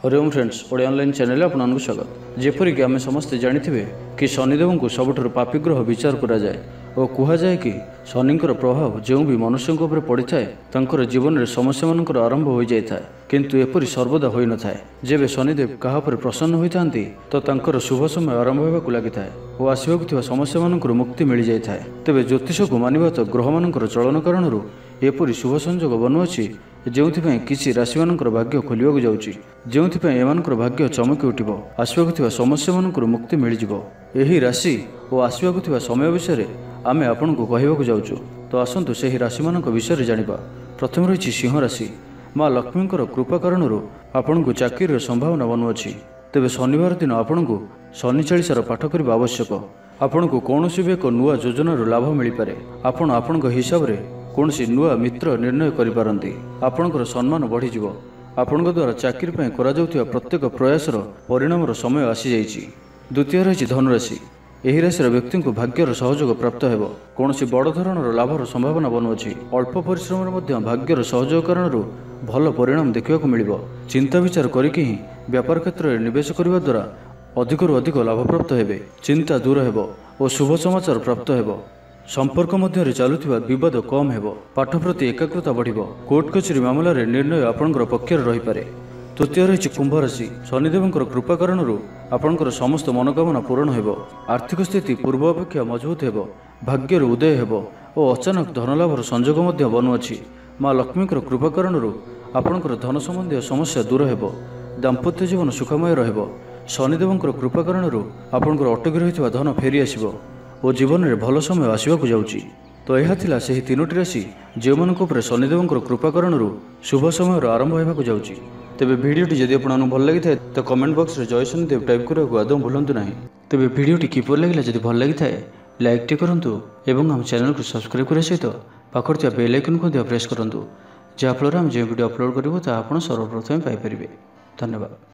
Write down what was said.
Hariom friends Odia online channel आपको स्वागत। जेपरिक आम समस्ते जानिथिबे कि शनिदेव को सबुठ पापी ग्रह विचार करा जाए और कह जाए कि शनिंकर प्रभाव जो भी मनुष्यों उपर पड़ी था जीवन में समस्या मान आरंभ हो जाए, किंतु एपरी सर्वदा होई न थाए। जेबे शनिदेव कहा पर प्रसन्न होती तो तांकर शुभ समय आरंभ होगा लगी था और आसवाक समस्या मान मुक्ति मिल जाए। तेबे ज्योतिष को मानिबा तो ग्रह मान चलन कारण एपरी शुभ संजोग बनुअछि जो किसी राशि मान भाग्य खोलिया जाऊँगी, जो भाग्य चमकी उठिब, आसवाक समस्या मान मुक्ति मिल जाए। राशि और आसवाक समय विषय आम आपन को कहवाक जाऊँ। तो आसतु से राशि मान विषय जाना। प्रथम रही सिंह राशि। माँ लक्ष्मी कृपा कारण आपण को चाकरी संभावना बनुअछि। तेबे शनिवार दिन आपण को शनि चालीसार पाठ करने आवश्यक। आपण को कौन भी एक नुआ योजनार लाभ मिल पारे। आपण आपण हिसाब से कौन नुआ मित्र निर्णय करिपारंती। आपणकर सम्मान बढ़ीजिव। आपण द्वारा चाकरी पर करा जाउथिबा प्रत्येक प्रयासर परिणामर समय आसी जाइछि। द्वितीय रही धनुराशि। यही राशि व्यक्ति को भाग्यर सहयोग प्राप्त हो। कौन बड़ धरणर लाभर संभावना बनुअछि। अल्प परिश्रम भाग्यर सहयोग कारण भल परिणाम देखा मिल। चिंता विचार करके ही व्यापार क्षेत्र में निवेश करने द्वारा अधिकरू अधिक लाभ प्राप्त हे। चिंता दूर हो और शुभ समाचार प्राप्त हो। संपर्क मध्य चलुवा बद कम हो। पाठ प्रति एकाग्रता बढ़िबो। कोर्ट कचेरी मामलें निर्णय आपणकर पक्षर रही पारे। तृतीय रही कुंभ राशि। शनिदेव कृपा कारण आपणकर समस्त मनोकामना पूर्ण हो। आर्थिक स्थिति पूर्व अपेक्षा मजबूत हो। भाग्यर उदय हो और अचानक धनलाभर संजोग बनुअछि। माँ लक्ष्मी कृपा कारण आपणकर धन संबंधी समस्या दूर हो। दाम्पत्य जीवन सुखमय रहिबो। शनिदेव कृपा कारण आपणकर अटकी रही धन फेरी आसिबो और जीवन में भल समय आसवाक जाउछि। तो यह थिला सेही तीनोटी राशि जो मान शनिदेव कृपा कारण शुभ समय आरंभ होगा जाउछि। तेबे वीडियोटी जदि आपको भल लगी था तो कमेंट बॉक्स रे जय शनिदेव टाइप करने आदौ भूलु ना। तेबे वीडियोटी किपर लगे जदि भल लगी था लाइक टे करंतु एवं हम चैनल को सब्सक्राइब करने सहित पाखर बेल आइकन को प्रेस करंतु, जहाँफल आम जो वीडियो अपलोड करूँ ता आप सर्वप्रथम पाइपर। धन्यवाद।